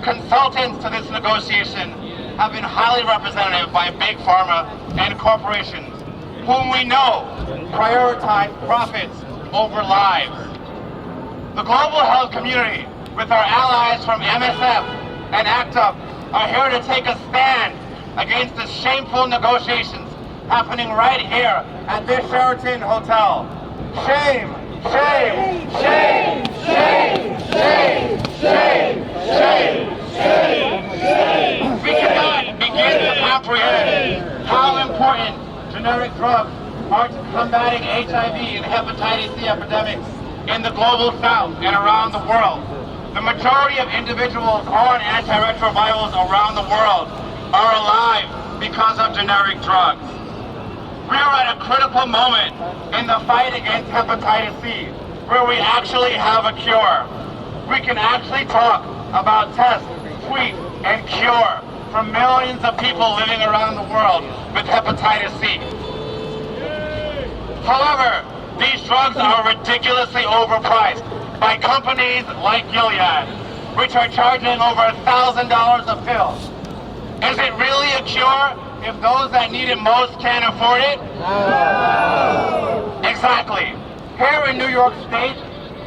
consultants to this negotiation have been highly represented by big pharma and corporations, whom we know prioritize profits over lives. The global health community, with our allies from MSF and ACT-UP, are here to take a stand against the shameful negotiations happening right here at this Sheraton Hotel. Shame, shame, shame, shame, shame, shame, shame, shame, shame. We cannot begin to comprehend how important generic drugs are to combating HIV and hepatitis C epidemics in the global south and around the world. The majority of individuals on antiretrovirals around the world are alive because of generic drugs. We are at a critical moment in the fight against hepatitis C, where we actually have a cure. We can actually talk about test, treat, and cure for millions of people living around the world with hepatitis C. However, these drugs are ridiculously overpriced by companies like Gilead, which are charging over $1,000 a pill. Is it really a cure if those that need it most can't afford it? No. Exactly. Here in New York State,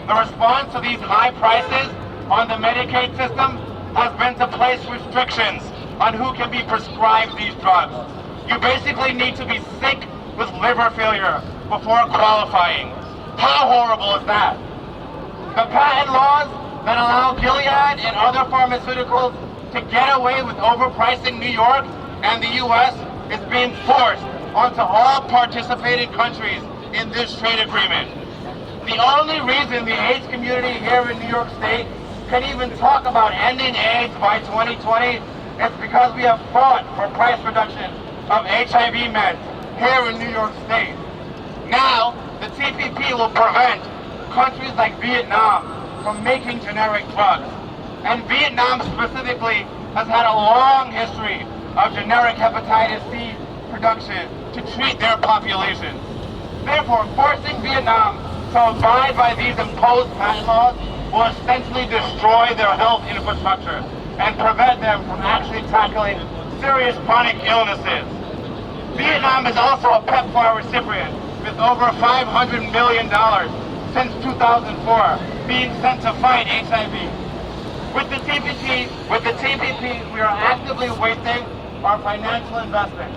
the response to these high prices on the Medicaid system has been to place restrictions on who can be prescribed these drugs. You basically need to be sick with liver failure before qualifying. How horrible is that? The patent laws that allow Gilead and other pharmaceuticals to get away with overpricing New York and the U.S. is being forced onto all participating countries in this trade agreement. The only reason the AIDS community here in New York State can even talk about ending AIDS by 2020 is because we have fought for price reduction of HIV meds here in New York State. Now, the TPP will prevent countries like Vietnam from making generic drugs. And Vietnam specifically has had a long history of generic hepatitis C production to treat their population. Therefore, forcing Vietnam to abide by these imposed patent laws will essentially destroy their health infrastructure and prevent them from actually tackling serious chronic illnesses. Vietnam is also a PEPFAR recipient with over $500 million since 2004 being sent to fight HIV. With the TPP, we are actively wasting our financial investment.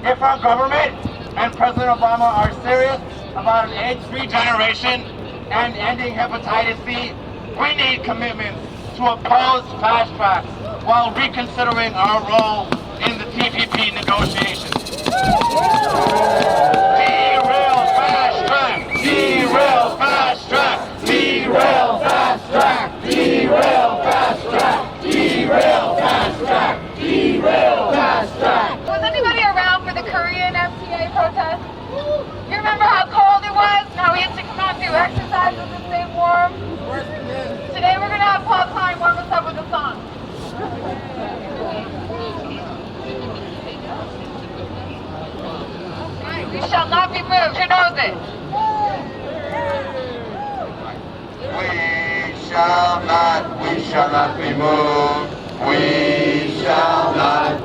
If our government and President Obama are serious about an AIDS-free generation and ending hepatitis C, we need commitments to oppose fast tracks while reconsidering our role in the TPP negotiations. Derail fast track! Derail fast track! Derail fast track! Derail fast track! Derail fast track! Derail fast track! Was anybody around for the Korean FTA protest? You remember how cold it was and how we had to come out and do exercises to stay warm? Today we're going to have Paul Klein warm us up with a song. Right, we shall not be moved. Who knows it? We shall not be moved. We shall not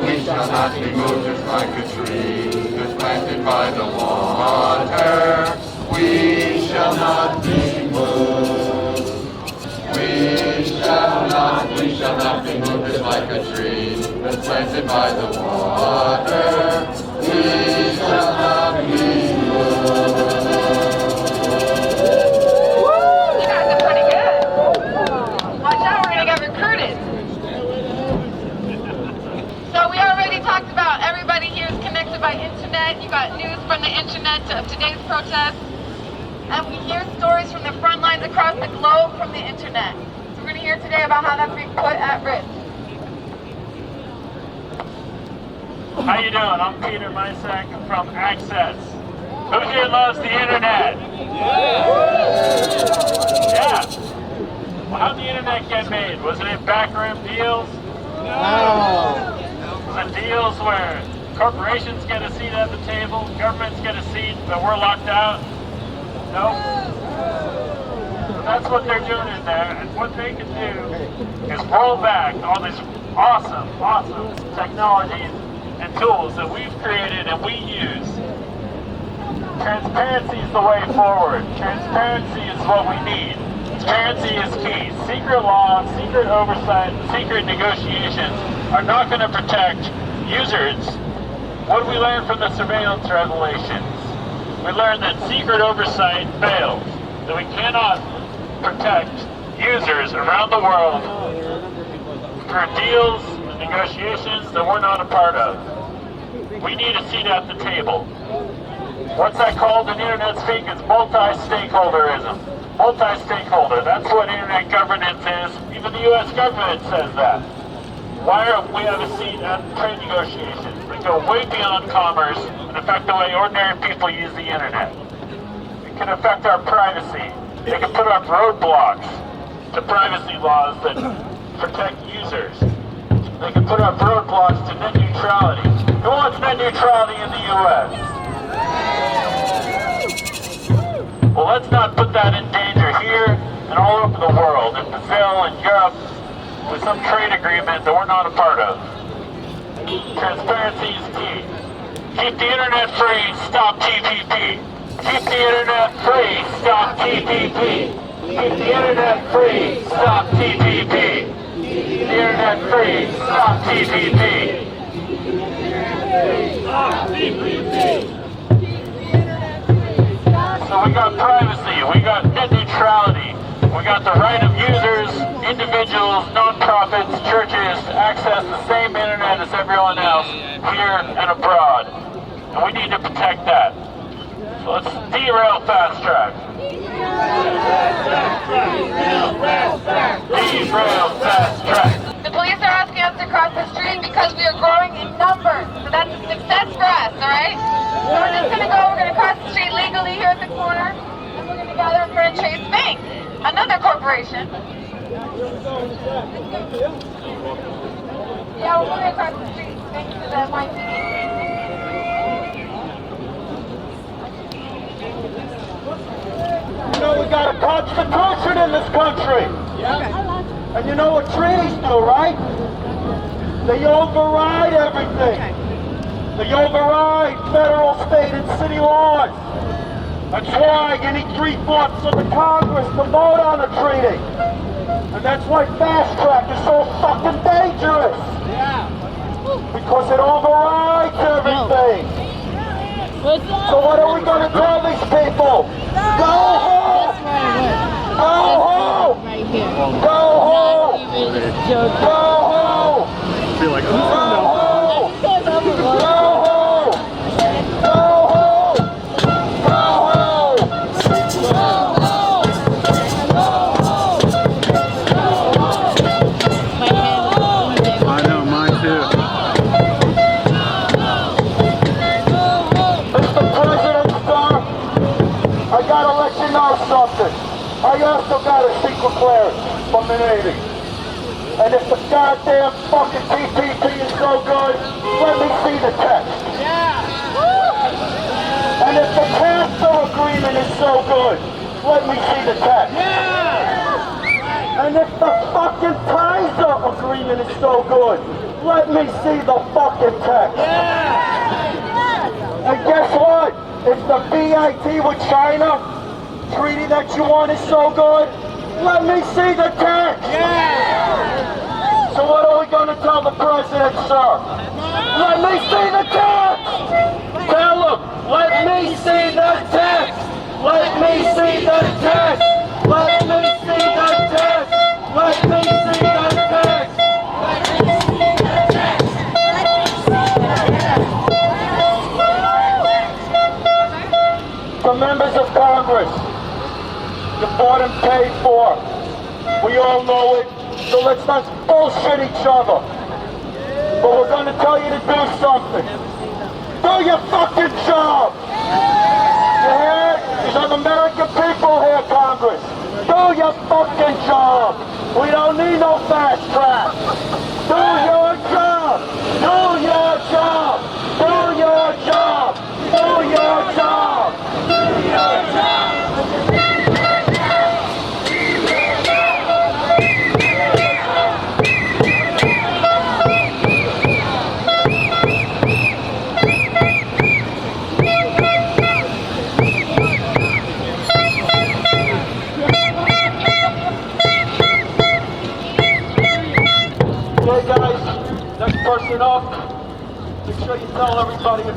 be moved, just like a tree that's planted by the water. We shall not be moved. We shall not be moved, just like a tree that's planted by the water. We shall not be moved. You guys are pretty good. Watch out, we're going to get recruited. So we already talked about everybody here is connected by internet. You got news from the internet of today's protest. And we hear stories from the front lines across the globe from the internet. So we're going to hear today about how that's being put at risk. How you doing? I'm Peter Mysak from Access. Who here loves the internet? Yeah. Well, how'd the internet get made? Was it in backroom deals? No. Was it deals where corporations get a seat at the table, governments get a seat, but we're locked out? No. So that's what they're doing in there, and what they can do is roll back all these awesome technologies and tools that we've created and we use. Transparency is the way forward. Transparency is what we need. Transparency is key. Secret law, secret oversight, secret negotiations are not going to protect users. What did we learn from the surveillance revelations? We learned that secret oversight fails, that we cannot protect users around the world through deals and negotiations that we're not a part of. We need a seat at the table. What's that called in internet speak? It's multi-stakeholderism. Multi-stakeholder, that's what internet governance is. Even the U.S. government says that. Why don't we have a seat at trade negotiations that go way beyond commerce and affect the way ordinary people use the internet? It can affect our privacy. They can put up roadblocks to privacy laws that protect users. They can put up roadblocks to net neutrality. Who wants net neutrality in the U.S.? Well, let's not put that in danger here and all over the world, in Brazil and Europe, with some trade agreement that we're not a part of. Transparency is key. Keep the internet free, stop TPP. Keep the internet free, stop TPP. Keep the internet free, stop TPP. Keep the internet free, stop TPP. Stop TPP. So we got privacy, we got net neutrality, we got the right of users, individuals, nonprofits, churches to access the same internet as everyone else here and abroad. And we need to protect that. So let's derail fast track. Derail fast track. The police are asking us to cross the street because we are growing in numbers. So that's a success for us, all right? So we're just going to go, we're going to cross the street legally here at the corner, and we're going to gather in front of Chase Bank, another corporation. Yeah, we're going to cross the street thanks to the NYPD. You know, we got a constitution in this country. Yeah. And you know what treaties do, right? They override everything. They override federal, state, and city laws. That's why you need 3/4 of the Congress to vote on a treaty. And that's why fast track is so fucking dangerous. Yeah. Because it overrides everything. So what are we going to tell these people? Go home! Go home! Go home! Go home! Be like, Go home! Go home! Go home! Go home! I know, mine too. Mr. President, sir, I gotta let you know something. I also got a secret clearance from the Navy. And if the goddamn fucking TPP is so good, let me see the text. Yeah. And if the Castro agreement is so good, let me see the text. Yeah. And if the fucking Kaiser agreement is so good, let me see the fucking text. Yeah. And guess what? If the BIT with China treaty that you want is so good, let me see the text. Yeah. So what are we going to tell the president, sir? Let me see the text. Tell him, let me see the text. Let me see the text. Let me see the text. Let me see the text. The members of Congress, you bought and paid for. We all know it, so let's not bullshit each other. But we're going to tell you to do something. Do your fucking job. You hear? These are the American people here, Congress. Do your fucking job. We don't need no fast track. Do your job. Do your job. Do your job. Do your job. Do your job.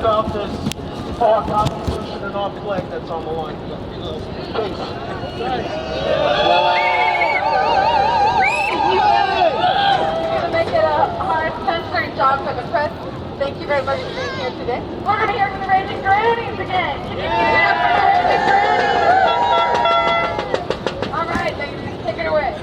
about this, our Constitution and our flag that's on the line. Peace. To make it a hard censoring job for the press, thank you very much for being here today. We're going to hear from the Raging Grannies again. Can you give it up for the Raging Grannies? All right, ladies, take it away.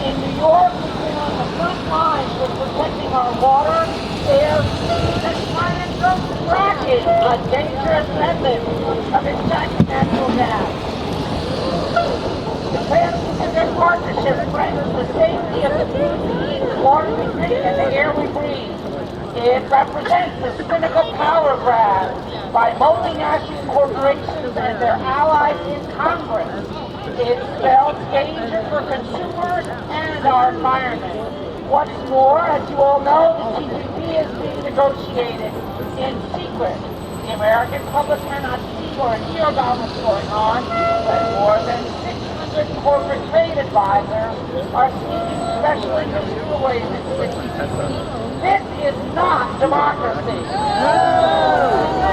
In New York, we've been on the front lines for protecting our water Fracking, a dangerous method of extracting natural gas. Trans-Pacific Partnership threatens the safety of the food we eat, the water we drink, and the air we breathe. It represents a cynical power grab by multinational corporations and their allies in Congress. It spells danger for consumers and our environment. What's more, as you all know, the TPP is being negotiated in secret. The American public cannot see or hear about what's going on, but more than 600 corporate trade advisors are seeking special industrial ways into the TPP. This is not democracy.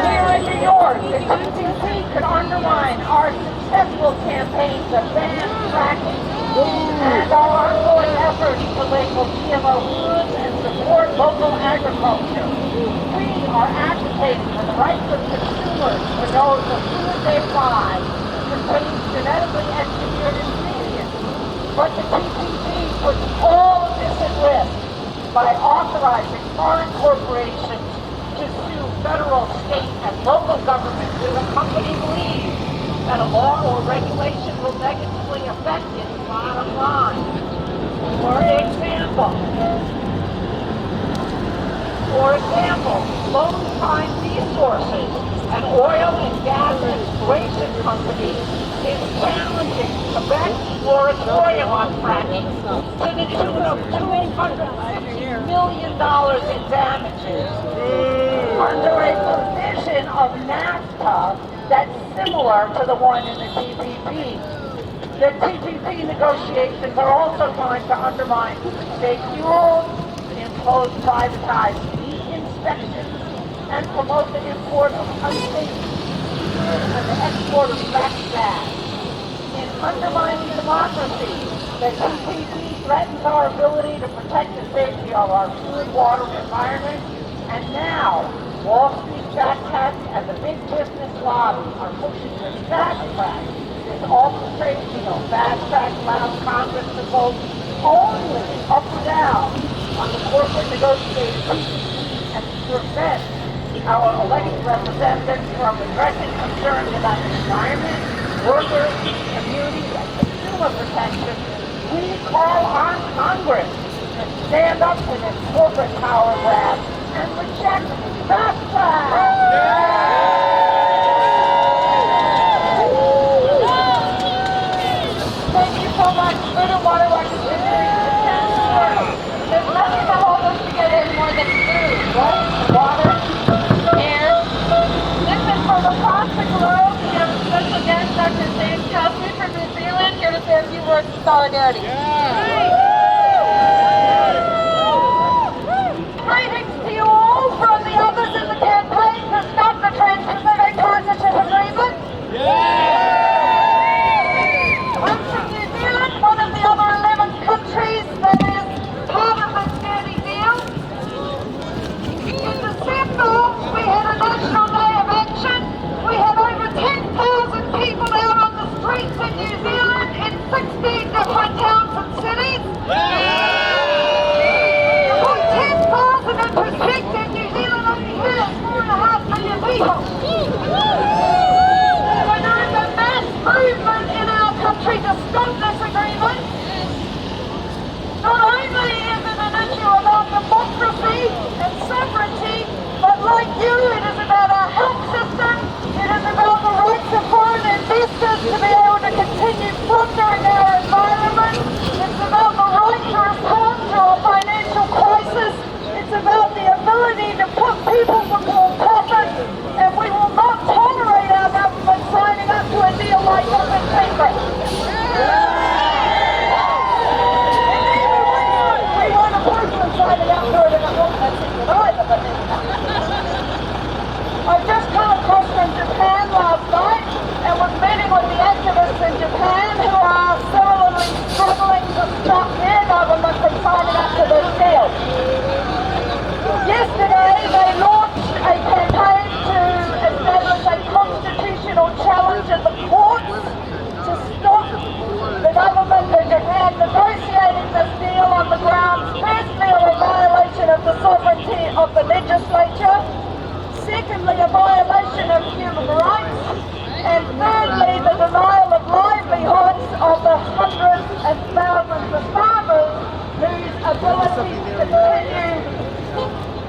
Here in New York, the TPP could undermine our successful campaign to ban fracking and our ongoing efforts to label GMO foods and support local agriculture. We are advocating for the rights of consumers to know the food they buy contains genetically engineered ingredients. But the TPP puts all of this at risk by authorizing foreign corporations to sue federal, state, and local governments if a company believes that a law or regulation will negatively affect its bottom line. For example, Lone Pine Resources, an oil and gas exploration company, is challenging Quebec's moratorium on fracking to the tune of $250 million in damages under a provision of NAFTA that's similar to the one in the TPP. The TPP negotiations are also trying to undermine state fuels, impose privatized meat inspections, and promote the import of unsafe food and the export of fracked gas. In undermining democracy, the TPP threatens our ability to protect the safety of our food, water, and environment, and now Wall Street fat cats and the big business lobby are pushing to fast-track this ultra-trade deal. Fast-track allows Congress to vote only up or down on the corporate negotiated TPP and to prevent our elected representatives from addressing concerns about the environment, workers, communities, and consumer protection. We call on Congress to stand up to this corporate power grab and reject fast track. Thank you so much. Food and water are continuing to stand firm. There's nothing to hold us together more than food, right? Water, air. Listen, from across the globe, we have a special guest, Dr. James Kelsey from New Zealand, here to say a few words of solidarity. Greetings to you all from the others in the campaign to stop the Trans-Pacific Partnership Agreement. I'm from New Zealand, one of the other 11 countries that is part of this dirty deal. In December, we had a National Day of Action. We had over 10,000 people out on the streets in New Zealand in 16 different towns and cities. Put 10,000 in perspective, New Zealand only has 4.5 million people. So there is a mass movement in our country to stop this agreement. Not only is it an issue about democracy and sovereignty, but like you, it is about our health system, it is about the rights of foreign investors to be able to continue plundering our environment, it's about the right to respond to a financial crisis, it's about the ability to put people before profit, and we will not tolerate our government signing up to a deal like this in secret. We weren't a person signing up to it in a secret either, but I just came across from Japan last night and was meeting with the activists in Japan who are similarly struggling to stop their government from signing up to this deal. Yesterday they launched a campaign to establish a constitutional challenge in the courts to stop the government of Japan negotiating this deal on the grounds, firstly, of a violation of the sovereignty of the legislature, secondly, a violation of human rights, and thirdly, the denial of livelihoods of the hundreds and thousands of farmers whose ability to continue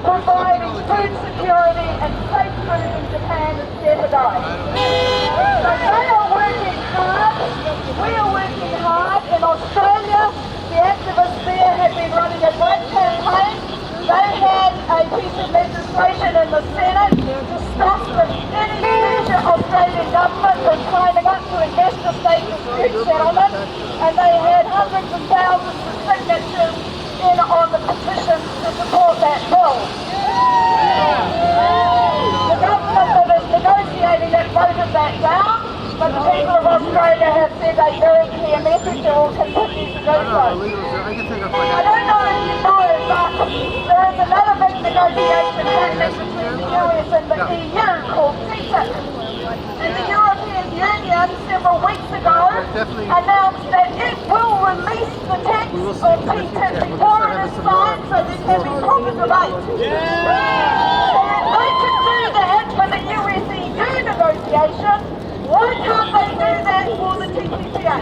providing food security and safe food in Japan is jeopardized. So they are working hard. We are working hard. In Australia, the activists there have been running a great campaign. They had a piece of legislation in the Senate to stop any future Australian government from signing up to investor-state dispute settlement, and they had hundreds of thousands of signatures in on the petition to support that bill. The government that is negotiating it voted that down, but the people of Australia have sent a very clear message and will continue to do so. I don't know if you know, but there is another big negotiation happening between the US and the EU called TTIP. And the European Union several weeks ago announced that it will release the text of TTIP before it is signed so there can be proper debate. And they can do that for the US-EU negotiation. Why can't they do that for the TPPA?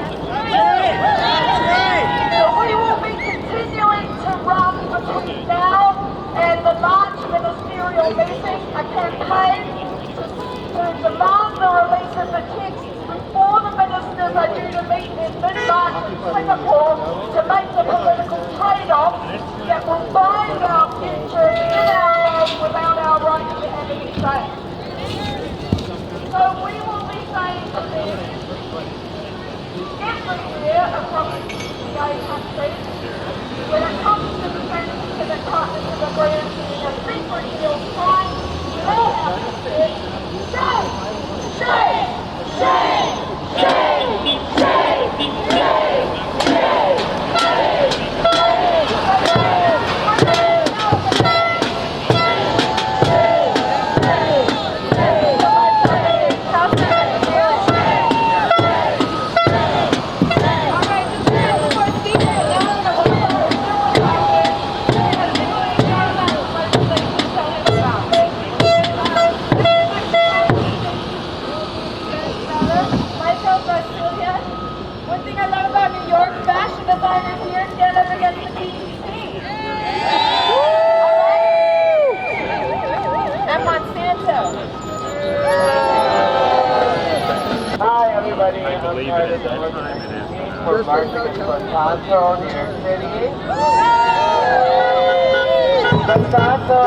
So we will be continuing to run between now and the March ministerial meeting a campaign to demand the release of the text before the ministers are due to meet in mid-March in Singapore to make the political trade-off that will bind our future in our lives without our right to have any say. So we will be saying to them everywhere across the CPA countries, when it comes to the Trans-Pacific Partnership Agreement being a secret deal signed, we all have to say, shame, shame, shame, shame, shame, shame, shame, one thing I love about New York, fashion designers here stand up against the PCC. And Monsanto. Hi everybody, I'm part of the organization for marching in Monsanto, New York City. Monsanto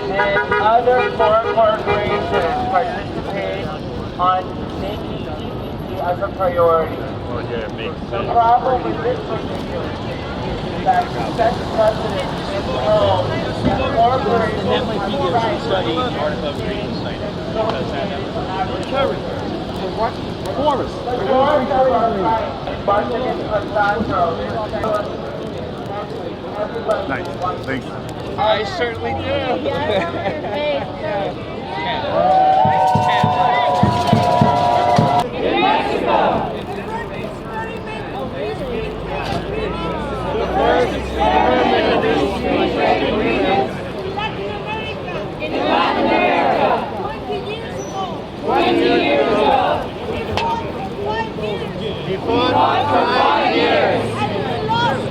and other foreign corporations participate on making EPC as a priority. The problem with this particular case is that the second president is told that corporations have the right to article of green Forest. The forest of our right is marching in Monsanto. Nice. Thank you. I certainly do. In Mexico. The first experiment of these free trade agreements In Latin America. 20 years ago. We fought for 5 years. And we lost.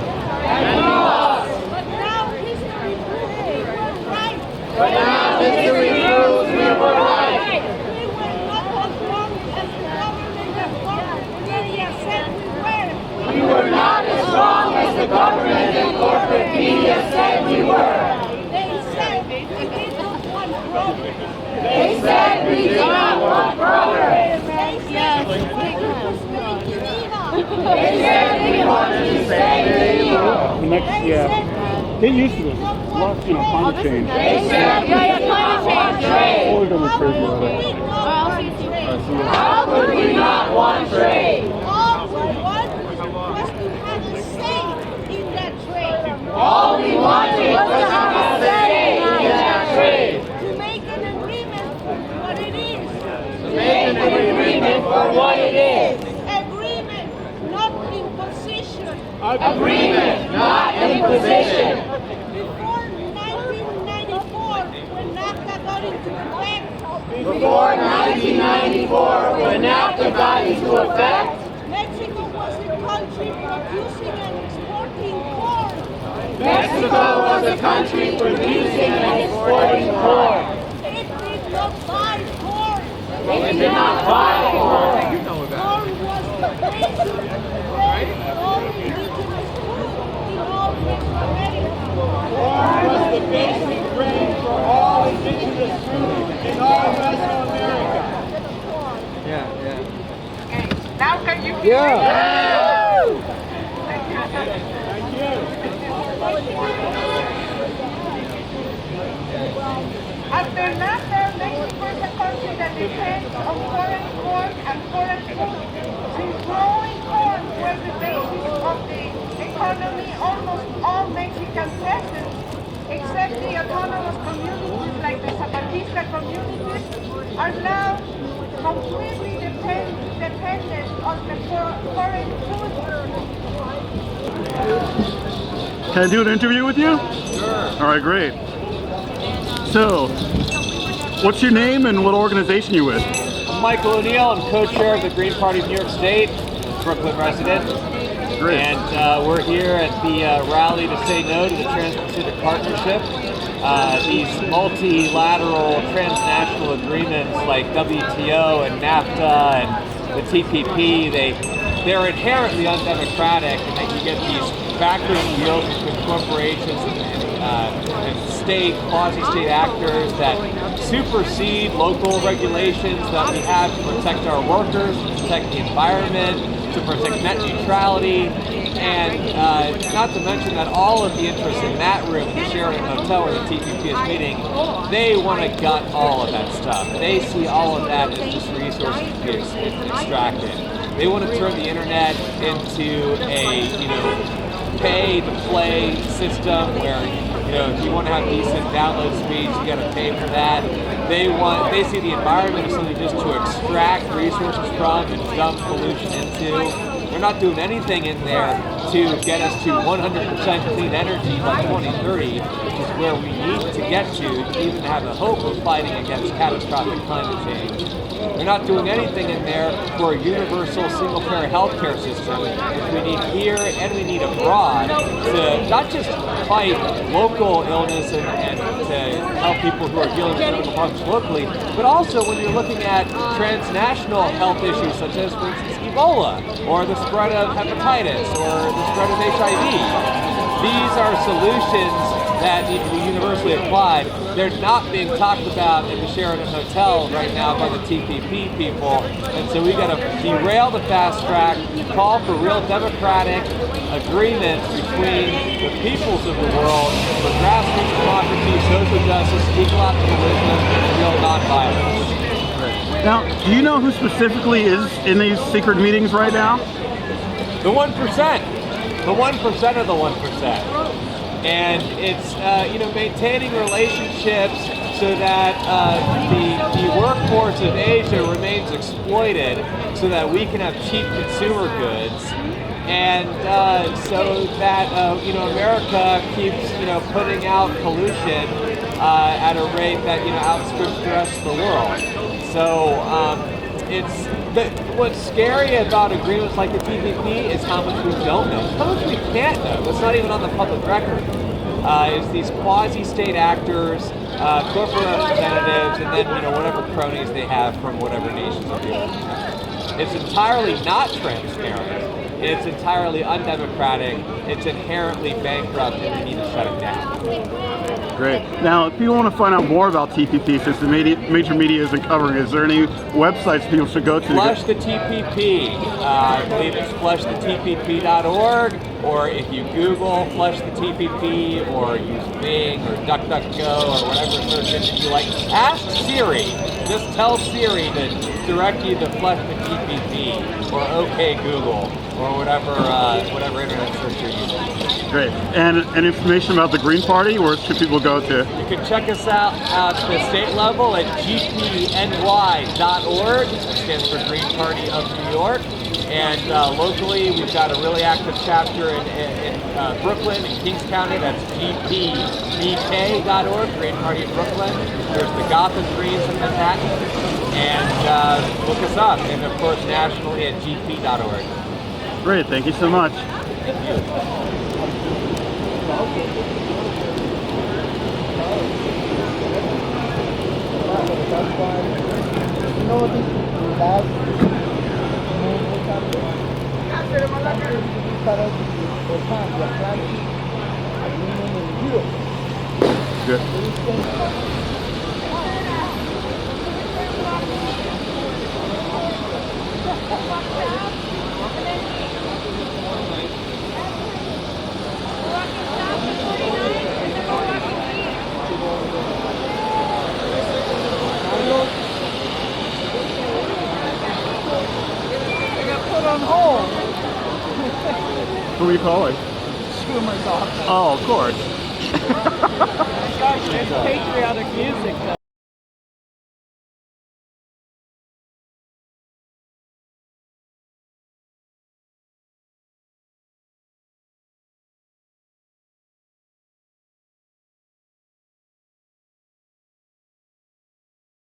But now history proves we were right. We were right. We were not as wrong as the government and corporate media said we were. We were not as strong as the government and corporate media said we were. They said we don't want progress. They said we do not want progress. They said we want to stay They said we want to stay medieval. They used to be climate change. They said we do not want trade. Always gonna be crazy about it. How could we not want trade? All we want was to have a say in that trade. All we wanted was to have a say in that trade. To make an agreement for what it is. To make an agreement for what it is. Agreement, not imposition. Agreement, not imposition. Before 1994, when NAFTA got into effect, Before 1994, when NAFTA got into effect, Mexico was a country producing and exporting corn. Mexico was a country producing and exporting corn. It did not buy corn. It did not buy corn. Corn was the basic grain for all indigenous food in all Mesoamerica. Corn was the basic grain for all indigenous food in all Mesoamerica. Now can you hear me? Thank you. After NAFTA, Mexico is a country that depends on foreign corn and foreign food. Since growing corn was the basis of the economy, almost all Mexican peasants, except the autonomous communities like the Zapatista communities, are now completely dependent on the foreign food. Can I do an interview with you? Sure. All right, great. So, what's your name and what organization you with? I'm Michael O'Neill. I'm co-chair of the Green Party of New York State, Brooklyn resident. Great. And we're here at the rally to say no to the Trans-Pacific Partnership. These multilateral transnational agreements like WTO and NAFTA and the TPP, they're inherently undemocratic, and that you get these backroom deals between corporations and state, quasi-state actors that supersede local regulations that we have to protect our workers, to protect the environment, to protect net neutrality, and not to mention that all of the interests in that room, the Sheraton Hotel where the TPP is meeting, they want to gut all of that stuff. They see all of that as just resources to be extracted. They want to turn the internet into a, pay-to-play system where, if you want to have decent download speeds, you got to pay for that. They see the environment as something just to extract resources from and dump pollution into. They're not doing anything in there to get us to 100% clean energy by 2030, which is where we need to get to even have a hope of fighting against catastrophic climate change. They're not doing anything in there for a universal single-payer healthcare system, which we need here and we need abroad to not just fight local illness and to help people who are dealing with medical problems locally, but also when you're looking at transnational health issues such as, for instance, Ebola, or the spread of hepatitis, or the spread of HIV. These are solutions that need to be universally applied. They're not being talked about in the Sheraton Hotel right now by the TPP people, and so we've got to derail the fast track, call for real democratic agreements between the peoples of the world for grassroots democracy, social justice, ecological wisdom, and real nonviolence. Now, do you know who specifically is in these secret meetings right now? The 1%. The 1% of the 1%. And it's, maintaining relationships so that the workforce of Asia remains exploited so that we can have cheap consumer goods. And so that, America keeps, putting out pollution at a rate that, outstrips the rest of the world. So what's scary about agreements like the TPP is how much we don't know, how much we can't know. It's not even on the public record. Is these quasi-state actors, corporate representatives, and then whatever cronies they have from whatever nations of the earth. It's entirely not transparent. It's entirely undemocratic. It's inherently bankrupt, and we need to shut it down. Great. Now, if people want to find out more about TPP, since the major media isn't covering it, is there any websites people should go to? Flush the TPP. I believe it's flushthetpp.org, or if you Google Flush the TPP, or use Bing, or DuckDuckGo, or whatever search engine you like, ask Siri. Just tell Siri to direct you to Flush the TPP, or OK Google, or whatever internet search you're using. Great. And information about the Green Party, where should people go to? You can check us out at the state level at gpny.org. It stands for Green Party of New York. And locally, we've got a really active chapter in Brooklyn, in Kings County. That's gpbk.org, Green Party of Brooklyn. There's the Gotham Greens in Manhattan. And look us up. And of course, nationally at gp.org. Great, thank you so much. Thank you. Good. Who are you calling? Schumer's office. Oh, of course. Gosh, it's patriotic music.